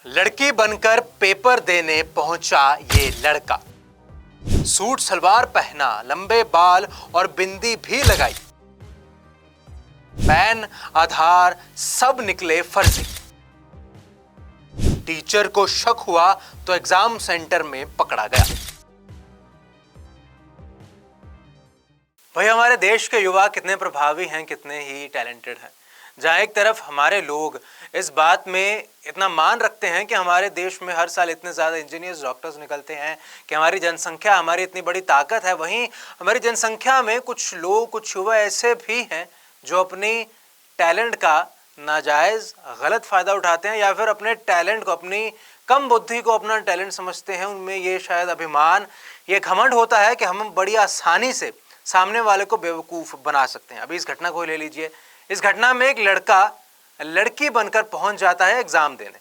लड़की बनकर पेपर देने पहुंचा ये लड़का। सूट सलवार पहना, लंबे बाल और बिंदी भी लगाई। पैन, आधार सब निकले फर्जी। टीचर को शक हुआ तो एग्जाम सेंटर में पकड़ा गया। भाई, हमारे देश के युवा कितने प्रभावी हैं, कितने ही टैलेंटेड हैं। जहां एक तरफ हमारे लोग इस बात में इतना मान रखते हैं कि हमारे देश में हर साल इतने ज़्यादा इंजीनियर्स, डॉक्टर्स निकलते हैं कि हमारी जनसंख्या, हमारी इतनी बड़ी ताकत है, वहीं हमारी जनसंख्या में कुछ लोग, कुछ युवा ऐसे भी हैं जो अपनी टैलेंट का नाजायज़ गलत फ़ायदा उठाते हैं, या फिर अपने टैलेंट को, अपनी कम बुद्धि को अपना टैलेंट समझते हैं। उनमें ये शायद अभिमान, ये घमंड होता है कि हम बड़ी आसानी से सामने वाले को बेवकूफ़ बना सकते हैं। अभी इस घटना को ले लीजिए। इस घटना में एक लड़का लड़की बनकर पहुंच जाता है एग्जाम देने।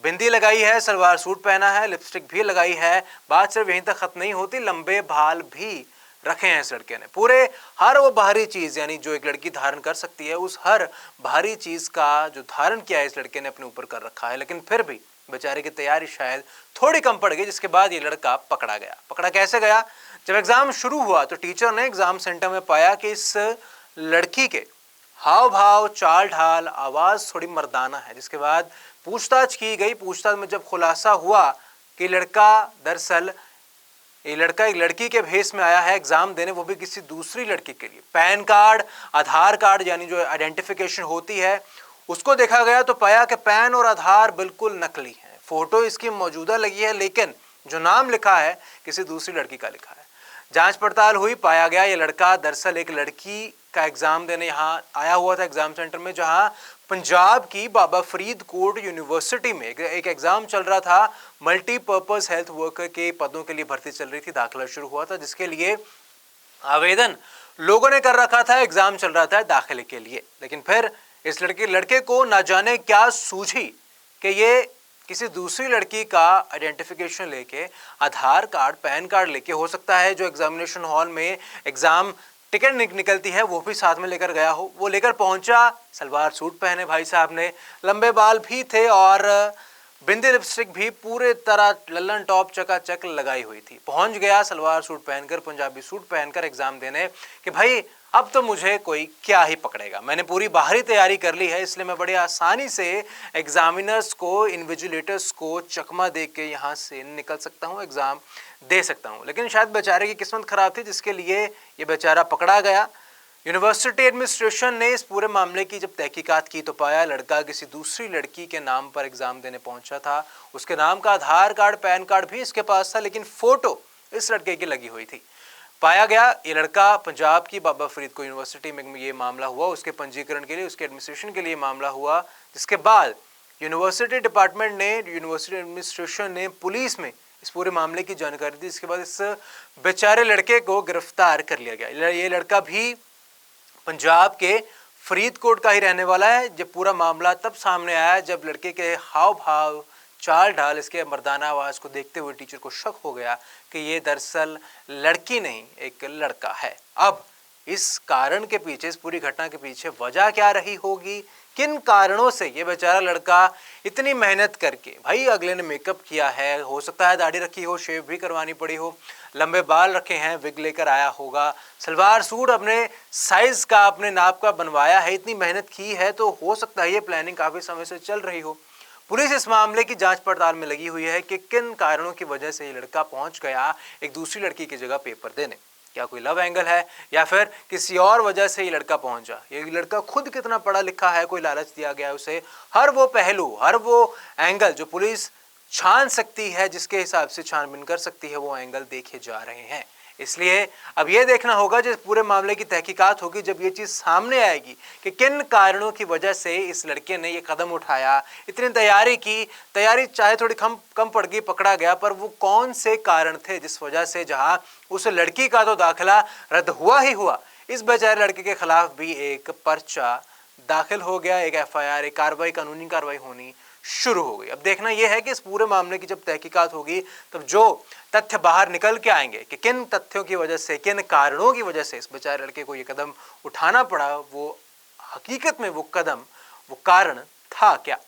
बिंदी लगाई है, सलवार सूट पहना है, लिपस्टिक भी लगाई है। बात सिर्फ यहीं तक खत्म नहीं होती, लंबे बाल भी रखे हैं इस लड़के ने। पूरे हर वो बाहरी चीज, यानी जो एक लड़की धारण कर सकती है, उस हर बाहरी चीज का जो धारण किया है इस लड़के ने अपने ऊपर कर रखा है। लेकिन फिर भी बेचारे की तैयारी शायद थोड़ी कम पड़ गई, जिसके बाद ये लड़का पकड़ा गया। पकड़ा कैसे गया? जब एग्जाम शुरू हुआ तो टीचर ने एग्जाम सेंटर में पाया कि इस लड़की के हाव भाव, चाल ढाल, आवाज थोड़ी मर्दाना है। जिसके बाद पूछताछ की गई। पूछताछ में जब खुलासा हुआ कि लड़का दरअसल ये लड़का एक लड़की के भेष में आया है एग्जाम देने, वो भी किसी दूसरी लड़की के लिए। पैन कार्ड, आधार कार्ड, यानी जो आइडेंटिफिकेशन होती है, उसको देखा गया तो पाया कि पैन और आधार बिल्कुल नकली है। फोटो इसकी मौजूदा लगी है, लेकिन जो नाम लिखा है किसी दूसरी लड़की का लिखा है। जांच पड़ताल हुई, पाया गया ये लड़का दरअसल एक लड़की का एग्जाम देने यहाँ आया हुआ था एग्जाम सेंटर में, जहां पंजाब की बाबा फरीदकोट यूनिवर्सिटी में एक एग्जाम चल रहा था। मल्टीपर्पज हेल्थ वर्कर के पदों के लिए भर्ती चल रही थी, दाखिला शुरू हुआ था, जिसके लिए आवेदन लोगों ने कर रखा था। एग्जाम चल रहा था दाखिले के लिए। लेकिन फिर इस लड़के को ना जाने क्या सूझी कि ये किसी दूसरी लड़की का आइडेंटिफिकेशन लेके, आधार कार्ड, पैन कार्ड लेके, हो सकता है जो एग्जामिनेशन हॉल में एग्जाम टिकट निकलती है वो भी साथ में लेकर गया हो। वो लेकर पहुंचा, सलवार सूट पहने भाई साहब ने, लंबे बाल भी थे और बिंदी लिपस्टिक भी पूरे तरह लल्लन टॉप चकाचक लगाई हुई थी। पहुंच गया सलवार सूट पहनकर, पंजाबी सूट पहनकर एग्जाम देने कि भाई अब तो मुझे कोई क्या ही पकड़ेगा, मैंने पूरी बाहरी तैयारी कर ली है, इसलिए मैं बड़ी आसानी से एग्जामिनर्स को, इन्विजिलेटर्स को चकमा दे के यहाँ से निकल सकता हूँ, एग्जाम दे सकता हूँ। लेकिन शायद बेचारे की किस्मत खराब थी, जिसके लिए ये बेचारा पकड़ा गया। यूनिवर्सिटी एडमिनिस्ट्रेशन ने इस पूरे मामले की जब तहकीकात की तो पाया लड़का किसी दूसरी लड़की के नाम पर एग्जाम देने पहुंचा था। उसके नाम का आधार कार्ड, पैन कार्ड भी इसके पास था, लेकिन फोटो इस लड़के की लगी हुई थी। पाया गया ये लड़का पंजाब की बाबा फरीदकोट यूनिवर्सिटी में ये मामला हुआ, उसके पंजीकरण के लिए, उसके एडमिनिस्ट्रेशन के लिए मामला हुआ। जिसके बाद यूनिवर्सिटी डिपार्टमेंट ने, यूनिवर्सिटी एडमिनिस्ट्रेशन ने पुलिस में इस पूरे मामले की जानकारी दी। इसके बाद इस बेचारे लड़के को गिरफ्तार कर लिया गया। ये लड़का भी पंजाब के फरीदकोट का ही रहने वाला है। जब पूरा मामला तब सामने आया जब लड़के के हाव भाव, चाल ढाल, इसके मर्दाना आवाज को देखते हुए टीचर को शक हो गया कि ये दरअसल लड़की नहीं एक लड़का है। अब इस कारण के पीछे, इस पूरी घटना के पीछे वजह क्या रही होगी, किन कारणों से ये बेचारा लड़का इतनी मेहनत करके, भाई अगले ने मेकअप किया है, हो सकता है दाढ़ी रखी हो, शेव भी करवानी पड़ी हो, लंबे बाल रखे हैं, विग लेकर आया होगा, सलवार सूट अपने साइज का, अपने नाप का बनवाया है, इतनी मेहनत की है, तो हो सकता है ये प्लानिंग काफी समय से चल रही हो। पुलिस इस मामले की जांच पड़ताल में लगी हुई है कि किन कारणों की वजह से ये लड़का पहुंच गया एक दूसरी लड़की की जगह पेपर देने। क्या कोई लव एंगल है या फिर किसी और वजह से ये लड़का पहुंचा? ये लड़का खुद कितना पढ़ा लिखा है, कोई लालच दिया गया है उसे? हर वो पहलू, हर वो एंगल जो पुलिस छान सकती है, जिसके हिसाब से छानबीन कर सकती है, वो एंगल देखे जा रहे हैं। इसलिए अब ये देखना होगा, जब पूरे मामले की तहकीकात होगी, जब ये चीज़ सामने आएगी कि किन कारणों की वजह से इस लड़के ने ये कदम उठाया, इतनी तैयारी की, तैयारी चाहे थोड़ी कम पड़ गई, पकड़ा गया, पर वो कौन से कारण थे जिस वजह से जहां उस लड़की का तो दाखिला रद्द हुआ ही हुआ, इस बेचारे लड़के के खिलाफ भी एक पर्चा दाखिल हो गया, एक FIR, एक कार्रवाई, कानूनी कार्रवाई होनी शुरू हो गई। अब देखना यह है कि इस पूरे मामले की जब तहकीकात होगी तब जो तथ्य बाहर निकल के आएंगे कि किन तथ्यों की वजह से, किन कारणों की वजह से इस बेचारे लड़के को ये कदम उठाना पड़ा, वो हकीकत में वो कदम, वो कारण था क्या।